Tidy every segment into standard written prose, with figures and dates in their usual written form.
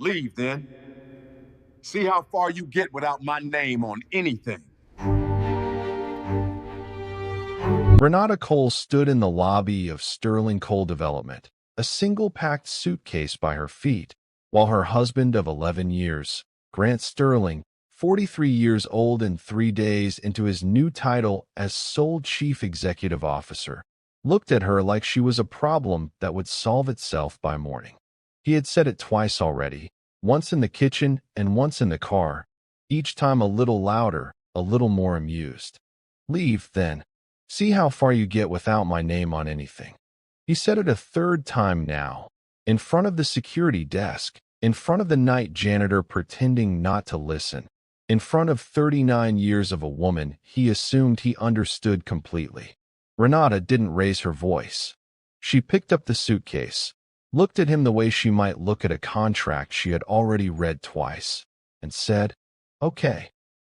Leave then. See how far you get without my name on anything. Renata Cole stood in the lobby of Sterling Cole Development, a single packed suitcase by her feet, while her husband of 11 years, Grant Sterling, 43 years old and 3 days into his new title as sole chief executive officer, looked at her like she was a problem that would solve itself by morning. He had said it twice already, once in the kitchen and once in the car, each time a little louder, a little more amused. Leave, then. See how far you get without my name on anything. He said it a third time now, in front of the security desk, in front of the night janitor pretending not to listen, in front of 39 years of a woman he assumed he understood completely. Renata didn't raise her voice. She picked up the suitcase, looked at him the way she might look at a contract she had already read twice, and said, "Okay."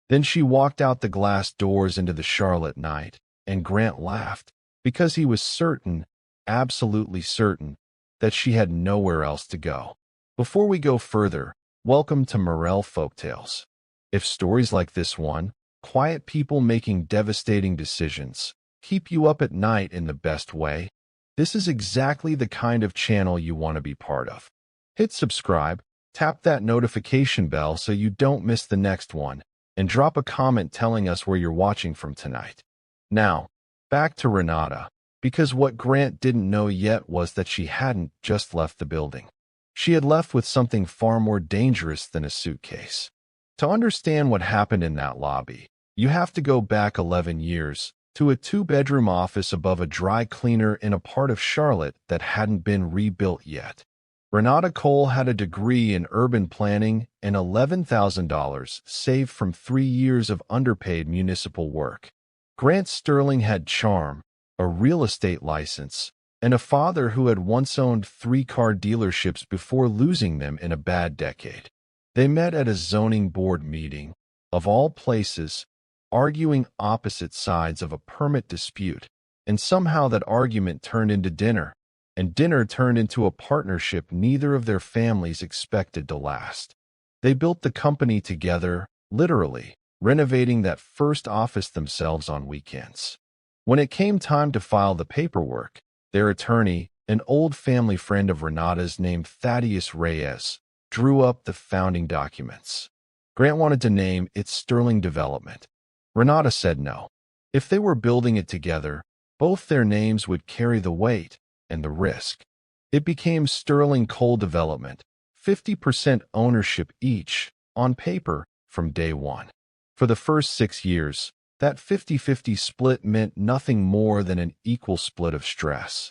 Then she walked out the glass doors into the Charlotte night, and Grant laughed, because he was certain, absolutely certain, that she had nowhere else to go. Before we go further, welcome to Morel Folktales. If stories like this one, quiet people making devastating decisions, keep you up at night in the best way, this is exactly the kind of channel you want to be part of. Hit subscribe, tap that notification bell so you don't miss the next one, and drop a comment telling us where you're watching from tonight. Now, back to Renata, because what Grant didn't know yet was that she hadn't just left the building. She had left with something far more dangerous than a suitcase. To understand what happened in that lobby, you have to go back 11 years, to a two-bedroom office above a dry cleaner in a part of Charlotte that hadn't been rebuilt yet. Renata Cole had a degree in urban planning and $11,000 saved from 3 years of underpaid municipal work. Grant Sterling had charm, a real estate license, and a father who had once owned 3 car dealerships before losing them in a bad decade. They met at a zoning board meeting, of all places, arguing opposite sides of a permit dispute, and somehow that argument turned into dinner, and dinner turned into a partnership neither of their families expected to last. They built the company together, literally, renovating that first office themselves on weekends. When it came time to file the paperwork, their attorney, an old family friend of Renata's named Thaddeus Reyes, drew up the founding documents. Grant wanted to name it Sterling Development. Renata said no. If they were building it together, both their names would carry the weight and the risk. It became Sterling Cole Development, 50% ownership each, on paper, from day one. For the first 6 years, that 50-50 split meant nothing more than an equal split of stress.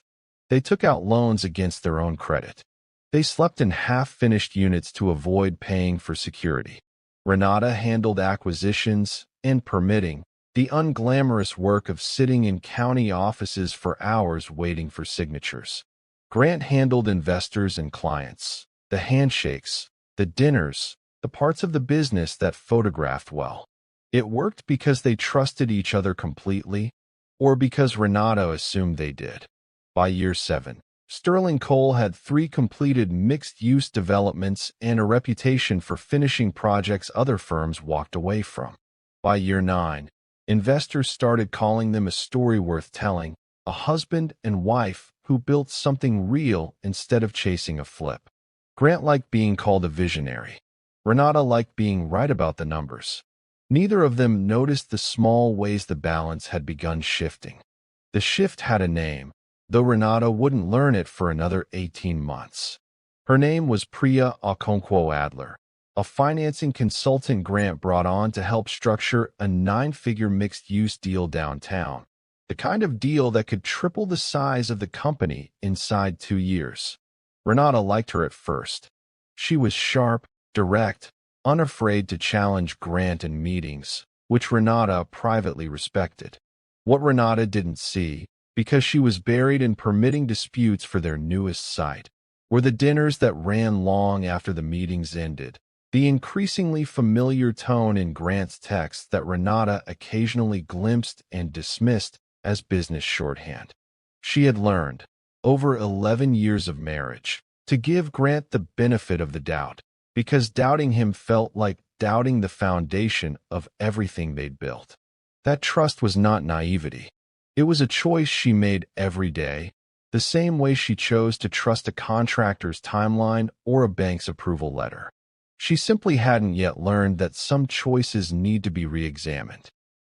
They took out loans against their own credit. They slept in half-finished units to avoid paying for security. Renata handled acquisitions and permitting, the unglamorous work of sitting in county offices for hours waiting for signatures. Grant handled investors and clients, the handshakes, the dinners, the parts of the business that photographed well. It worked because they trusted each other completely, or because Renata assumed they did. By year 7, Sterling Cole had 3 completed mixed-use developments and a reputation for finishing projects other firms walked away from. By year 9, investors started calling them a story worth telling, a husband and wife who built something real instead of chasing a flip. Grant liked being called a visionary. Renata liked being right about the numbers. Neither of them noticed the small ways the balance had begun shifting. The shift had a name, though Renata wouldn't learn it for another 18 months. Her name was Priya Okonkwo Adler, a financing consultant Grant brought on to help structure a 9-figure mixed-use deal downtown, the kind of deal that could triple the size of the company inside 2 years. Renata liked her at first. She was sharp, direct, unafraid to challenge Grant in meetings, which Renata privately respected. What Renata didn't see, because she was buried in permitting disputes for their newest site, were the dinners that ran long after the meetings ended, the increasingly familiar tone in Grant's texts that Renata occasionally glimpsed and dismissed as business shorthand. She had learned, over 11 years of marriage, to give Grant the benefit of the doubt, because doubting him felt like doubting the foundation of everything they'd built. That trust was not naivety. It was a choice she made every day, the same way she chose to trust a contractor's timeline or a bank's approval letter. She simply hadn't yet learned that some choices need to be re-examined.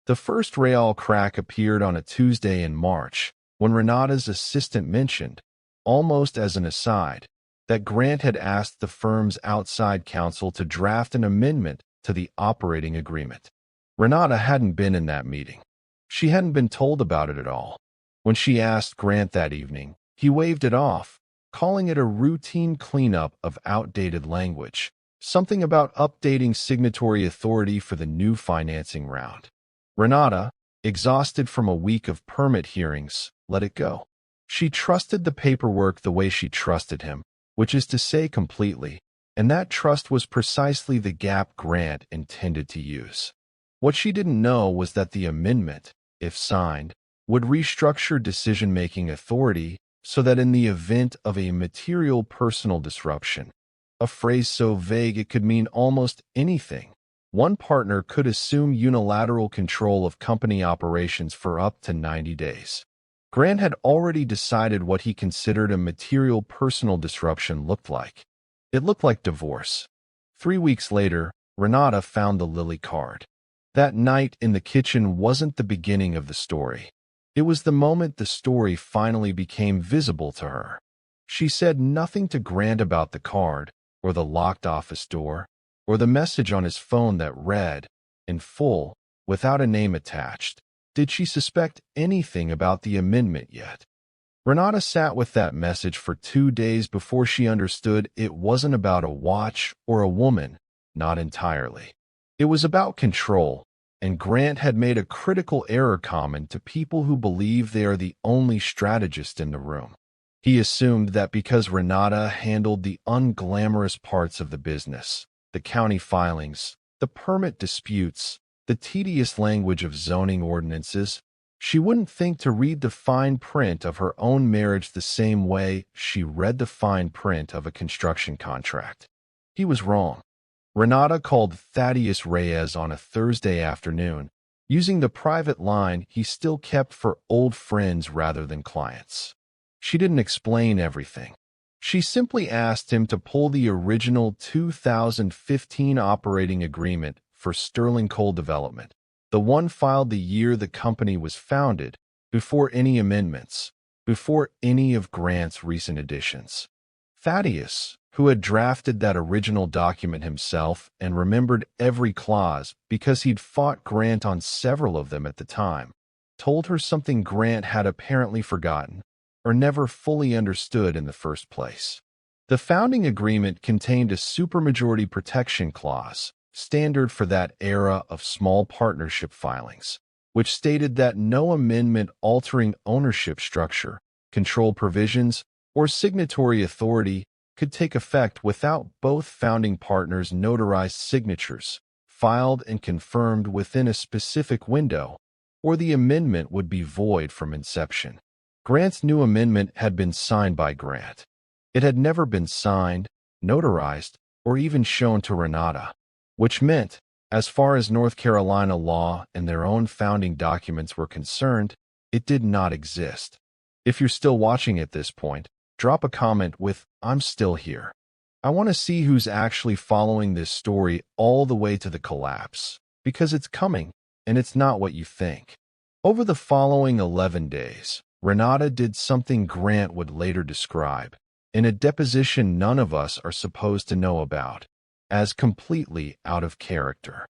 The first real crack appeared on a Tuesday in March, when Renata's assistant mentioned, almost as an aside, that Grant had asked the firm's outside counsel to draft an amendment to the operating agreement. Renata hadn't been in that meeting. She hadn't been told about it at all. When she asked Grant that evening, he waved it off, calling it a routine cleanup of outdated language, something about updating signatory authority for the new financing round. Renata, exhausted from a week of permit hearings, let it go. She trusted the paperwork the way she trusted him, which is to say completely, and that trust was precisely the gap Grant intended to use. What she didn't know was that the amendment, if signed, would restructure decision-making authority so that in the event of a material personal disruption, a phrase so vague it could mean almost anything, one partner could assume unilateral control of company operations for up to 90 days. Grant had already decided what he considered a material personal disruption looked like. It looked like divorce. 3 weeks later, Renata found the Lily card. That night in the kitchen wasn't the beginning of the story. It was the moment the story finally became visible to her. She said nothing to Grant about the card, or the locked office door, or the message on his phone that read, in full, without a name attached, did she suspect anything about the amendment yet? Renata sat with that message for 2 days before she understood it wasn't about a watch or a woman, not entirely. It was about control, and Grant had made a critical error common to people who believe they are the only strategist in the room. He assumed that because Renata handled the unglamorous parts of the business, the county filings, the permit disputes, the tedious language of zoning ordinances, she wouldn't think to read the fine print of her own marriage the same way she read the fine print of a construction contract. He was wrong. Renata called Thaddeus Reyes on a Thursday afternoon, using the private line he still kept for old friends rather than clients. She didn't explain everything. She simply asked him to pull the original 2015 operating agreement for Sterling Coal Development, the one filed the year the company was founded, before any amendments, before any of Grant's recent additions. Thaddeus, who had drafted that original document himself and remembered every clause because he'd fought Grant on several of them at the time, told her something Grant had apparently forgotten or never fully understood in the first place. The founding agreement contained a supermajority protection clause, standard for that era of small partnership filings, which stated that no amendment altering ownership structure, control provisions, or signatory authority could take effect without both founding partners' notarized signatures, filed and confirmed within a specific window, or the amendment would be void from inception. Grant's new amendment had been signed by Grant. It had never been signed, notarized, or even shown to Renata, which meant, as far as North Carolina law and their own founding documents were concerned, it did not exist. If you're still watching at this point, drop a comment with, "I'm still here." I want to see who's actually following this story all the way to the collapse, because it's coming, and it's not what you think. Over the following 11 days, Renata did something Grant would later describe, in a deposition none of us are supposed to know about, as completely out of character.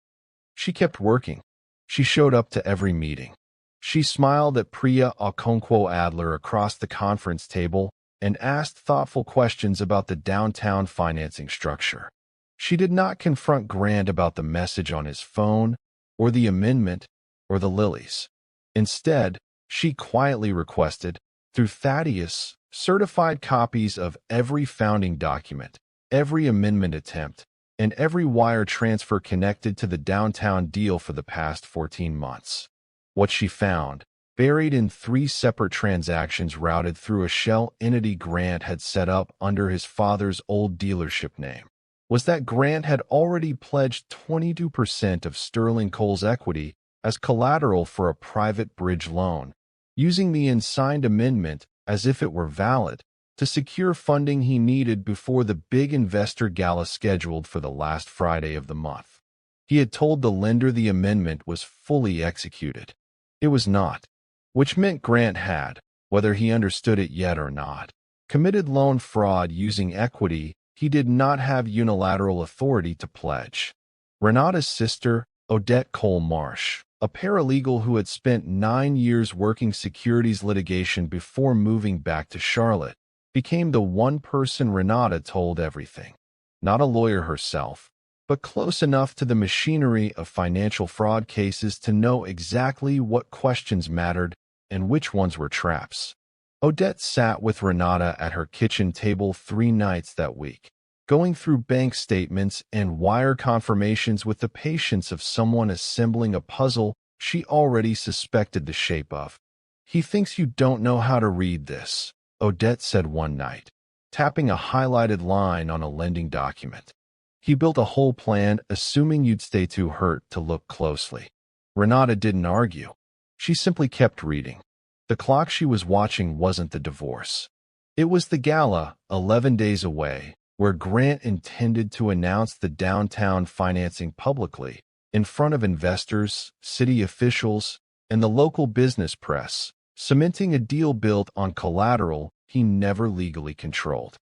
She kept working. She showed up to every meeting. She smiled at Priya Okonkwo Adler across the conference table and asked thoughtful questions about the downtown financing structure. She did not confront Grant about the message on his phone, or the amendment, or the lilies. Instead, she quietly requested, through Thaddeus, certified copies of every founding document, every amendment attempt, and every wire transfer connected to the downtown deal for the past 14 months. What she found, buried in 3 separate transactions routed through a shell entity Grant had set up under his father's old dealership name, was that Grant had already pledged 22% of Sterling Cole's equity as collateral for a private bridge loan, using the unsigned amendment as if it were valid to secure funding he needed before the big investor gala scheduled for the last Friday of the month. He had told the lender the amendment was fully executed. It was not, which meant Grant had, whether he understood it yet or not, committed loan fraud using equity he did not have unilateral authority to pledge. Renata's sister, Odette Cole Marsh, a paralegal who had spent 9 years working securities litigation before moving back to Charlotte, became the one person Renata told everything. Not a lawyer herself, but close enough to the machinery of financial fraud cases to know exactly what questions mattered and which ones were traps. Odette sat with Renata at her kitchen table 3 nights that week, going through bank statements and wire confirmations with the patience of someone assembling a puzzle she already suspected the shape of. "He thinks you don't know how to read this," Odette said one night, tapping a highlighted line on a lending document. "He built a whole plan assuming you'd stay too hurt to look closely." Renata didn't argue. She simply kept reading. The clock she was watching wasn't the divorce. It was the gala, 11 days away, where Grant intended to announce the downtown financing publicly, in front of investors, city officials, and the local business press, cementing a deal built on collateral he never legally controlled.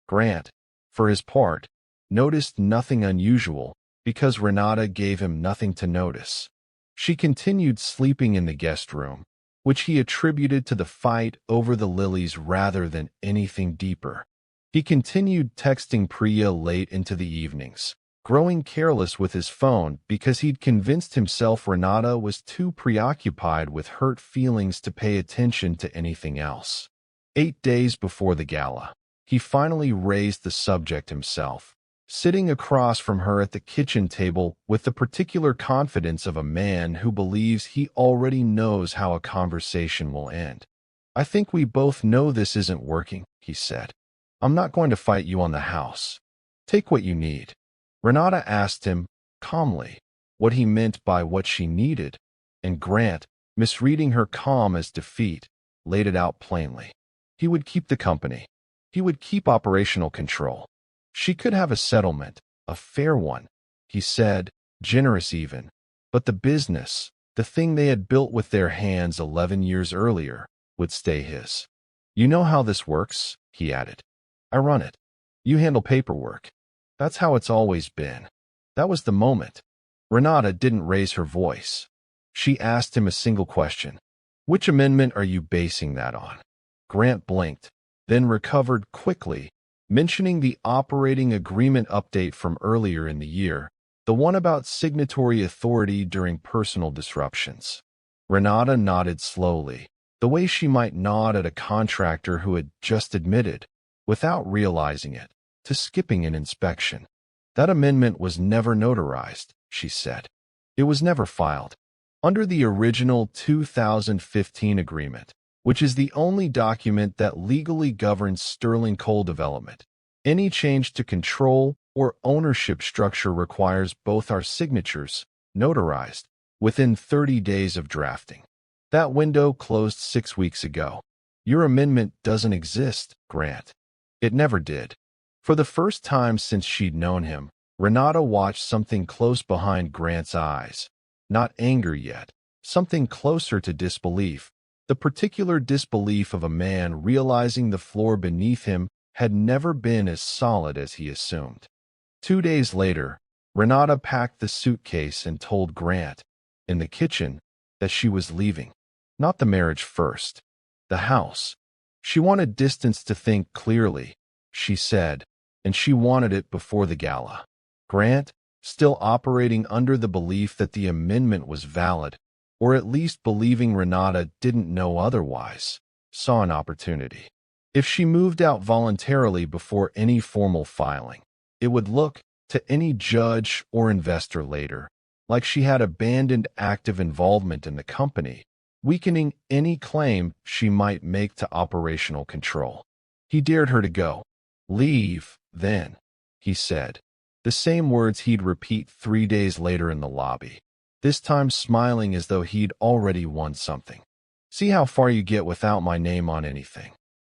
Grant, for his part, noticed nothing unusual because Renata gave him nothing to notice. She continued sleeping in the guest room, which he attributed to the fight over the lilies rather than anything deeper. He continued texting Priya late into the evenings, growing careless with his phone because he'd convinced himself Renata was too preoccupied with hurt feelings to pay attention to anything else. 8 days before the gala, he finally raised the subject himself, sitting across from her at the kitchen table with the particular confidence of a man who believes he already knows how a conversation will end. "I think we both know this isn't working," he said. "I'm not going to fight you on the house. Take what you need." Renata asked him, calmly, what he meant by what she needed, and Grant, misreading her calm as defeat, laid it out plainly. He would keep the company. He would keep operational control. She could have a settlement, a fair one, he said, generous even. But the business, the thing they had built with their hands 11 years earlier, would stay his. "You know how this works," he added. "I run it. You handle paperwork. That's how it's always been." That was the moment. Renata didn't raise her voice. She asked him a single question. "Which amendment are you basing that on?" Grant blinked, then recovered quickly, mentioning the operating agreement update from earlier in the year, the one about signatory authority during personal disruptions. Renata nodded slowly, the way she might nod at a contractor who had just admitted, without realizing it, to skipping an inspection. "That amendment was never notarized," she said. "It was never filed. Under the original 2015 agreement, which is the only document that legally governs Sterling Coal development, any change to control or ownership structure requires both our signatures, notarized, within 30 days of drafting. That window closed 6 weeks ago. Your amendment doesn't exist, Grant. It never did." For the first time since she'd known him, Renata watched something close behind Grant's eyes. Not anger yet, something closer to disbelief, the particular disbelief of a man realizing the floor beneath him had never been as solid as he assumed. 2 days later, Renata packed the suitcase and told Grant, in the kitchen, that she was leaving. Not the marriage first, the house. She wanted distance to think clearly, she said, and she wanted it before the gala. Grant, still operating under the belief that the amendment was valid, or at least believing Renata didn't know otherwise, saw an opportunity. If she moved out voluntarily before any formal filing, it would look, to any judge or investor later, like she had abandoned active involvement in the company, weakening any claim she might make to operational control. He dared her to go. "Leave, then," he said. the same words he'd repeat 3 days later in the lobby, this time smiling as though he'd already won something. See how far you get without my name on anything.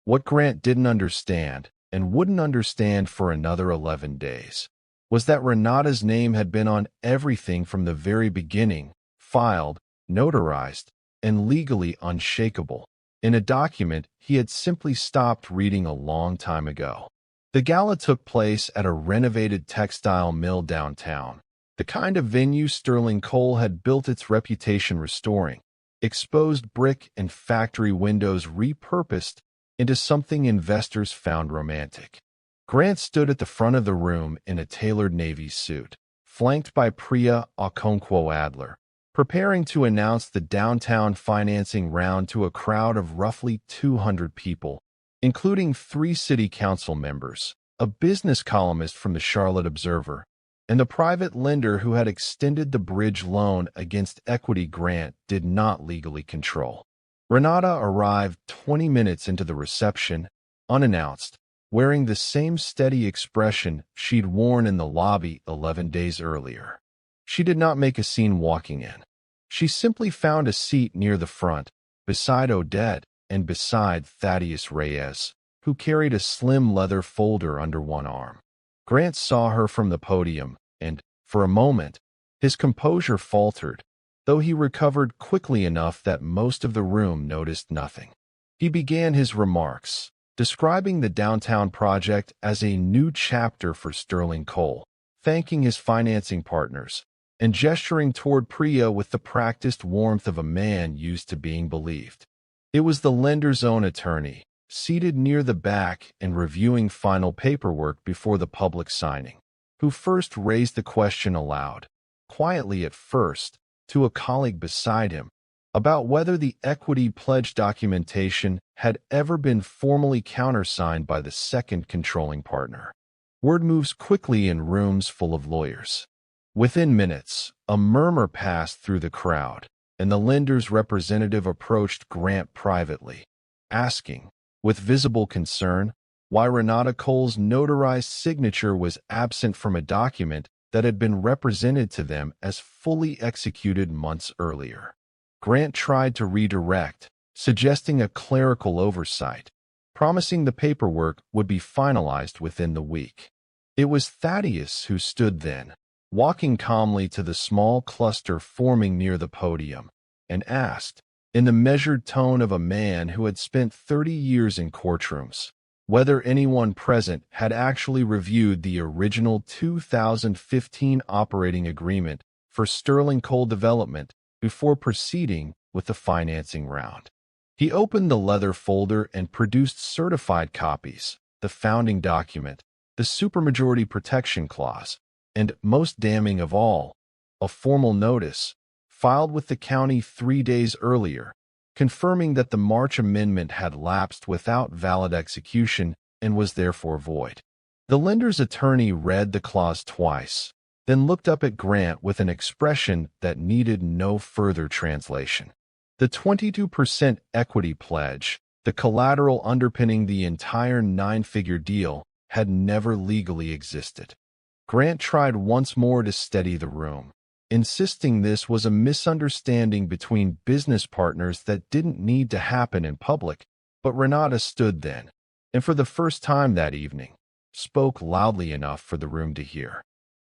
What Grant didn't understand, and wouldn't understand for another 11 days, was that Renata's name had been on everything from the very beginning, filed, notarized, and legally unshakable, in a document he had simply stopped reading a long time ago. The gala took place at a renovated textile mill downtown, the kind of venue Sterling Cole had built its reputation restoring, exposed brick and factory windows repurposed into something investors found romantic. Grant stood at the front of the room in a tailored navy suit, flanked by Priya Okonkwo-Adler, preparing to announce the downtown financing round to a crowd of roughly 200 people, including 3 city council members, a business columnist from the Charlotte Observer, and the private lender who had extended the bridge loan against equity Grant did not legally control. Renata arrived 20 minutes into the reception, unannounced, wearing the same steady expression she'd worn in the lobby 11 days earlier. She did not make a scene walking in. She simply found a seat near the front, beside Odette and beside Thaddeus Reyes, who carried a slim leather folder under one arm. Grant saw her from the podium, and, for a moment, his composure faltered, though he recovered quickly enough that most of the room noticed nothing. He began his remarks, describing the downtown project as a new chapter for Sterling Cole, thanking his financing partners, and gesturing toward Priya with the practiced warmth of a man used to being believed. It was the lender's own attorney, seated near the back and reviewing final paperwork before the public signing, who first raised the question aloud, quietly at first, to a colleague beside him, about whether the equity pledge documentation had ever been formally countersigned by the second controlling partner. Word moves quickly in rooms full of lawyers. Within minutes, a murmur passed through the crowd, and the lender's representative approached Grant privately, asking, with visible concern, why Renata Cole's notarized signature was absent from a document that had been represented to them as fully executed months earlier. Grant tried to redirect, suggesting a clerical oversight, promising the paperwork would be finalized within the week. It was Thaddeus who stood then, walking calmly to the small cluster forming near the podium, and asked, in the measured tone of a man who had spent 30 years in courtrooms, whether anyone present had actually reviewed the original 2015 operating agreement for Sterling Cole Development before proceeding with the financing round. He opened the leather folder and produced certified copies, the founding document, the supermajority protection clause, and, most damning of all, a formal notice, filed with the county 3 days earlier, confirming that the March amendment had lapsed without valid execution and was therefore void. The lender's attorney read the clause twice, then looked up at Grant with an expression that needed no further translation. The 22% equity pledge, the collateral underpinning the entire 9-figure deal, had never legally existed. Grant tried once more to steady the room, insisting this was a misunderstanding between business partners that didn't need to happen in public, but Renata stood then, and for the first time that evening, spoke loudly enough for the room to hear.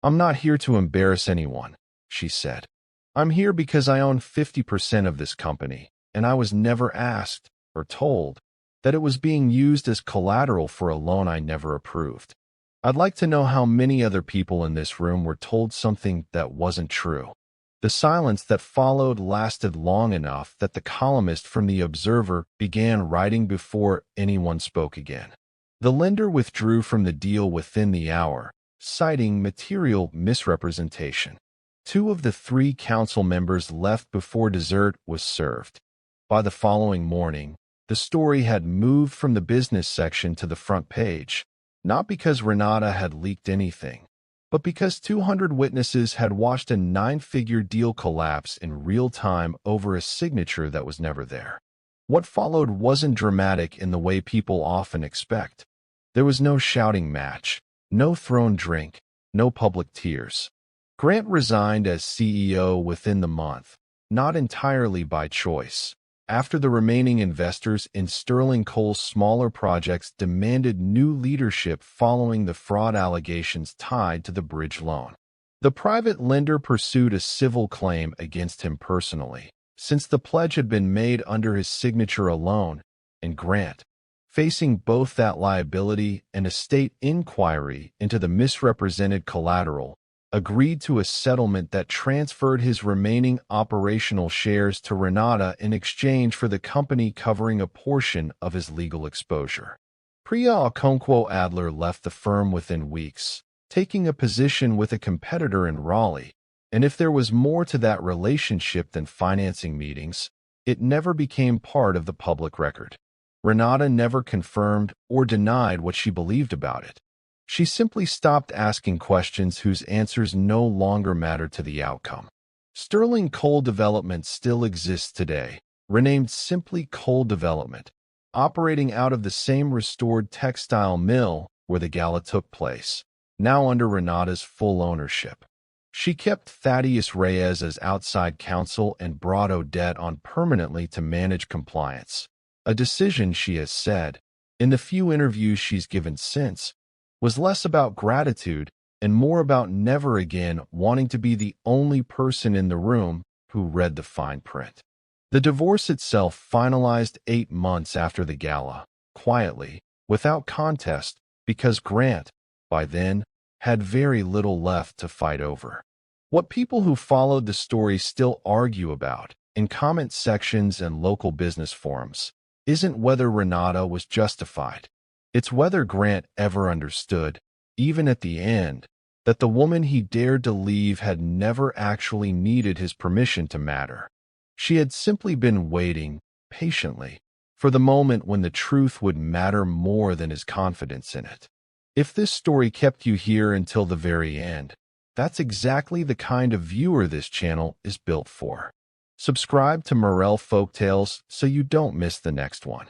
"I'm not here to embarrass anyone," she said. "I'm here because I own 50% of this company, and I was never asked, or told, that it was being used as collateral for a loan I never approved. I'd like to know how many other people in this room were told something that wasn't true." The silence that followed lasted long enough that the columnist from the Observer began writing before anyone spoke again. The lender withdrew from the deal within the hour, citing material misrepresentation. 2 of the 3 council members left before dessert was served. By the following morning, the story had moved from the business section to the front page, not because Renata had leaked anything, but because 200 witnesses had watched a 9-figure deal collapse in real time over a signature that was never there. What followed wasn't dramatic in the way people often expect. There was no shouting match, no thrown drink, no public tears. Grant resigned as CEO within the month, not entirely by choice. After the remaining investors in Sterling Cole's smaller projects demanded new leadership following the fraud allegations tied to the bridge loan. The private lender pursued a civil claim against him personally, since the pledge had been made under his signature alone, and Grant, facing both that liability and a state inquiry into the misrepresented collateral, agreed to a settlement that transferred his remaining operational shares to Renata in exchange for the company covering a portion of his legal exposure. Priya Okonkwo Adler left the firm within weeks, taking a position with a competitor in Raleigh, and if there was more to that relationship than financing meetings, it never became part of the public record. Renata never confirmed or denied what she believed about it. She simply stopped asking questions whose answers no longer mattered to the outcome. Sterling Coal Development still exists today, renamed simply Coal Development, operating out of the same restored textile mill where the gala took place, now under Renata's full ownership. She kept Thaddeus Reyes as outside counsel and brought Odette on permanently to manage compliance, a decision she has said, in the few interviews she's given since, was less about gratitude and more about never again wanting to be the only person in the room who read the fine print. The divorce itself finalized 8 months after the gala, quietly, without contest, because Grant, by then, had very little left to fight over. What people who followed the story still argue about, in comment sections and local business forums, isn't whether Renata was justified. It's whether Grant ever understood, even at the end, that the woman he dared to leave had never actually needed his permission to matter. She had simply been waiting, patiently, for the moment when the truth would matter more than his confidence in it. If this story kept you here until the very end, that's exactly the kind of viewer this channel is built for. Subscribe to Morel Folktales so you don't miss the next one.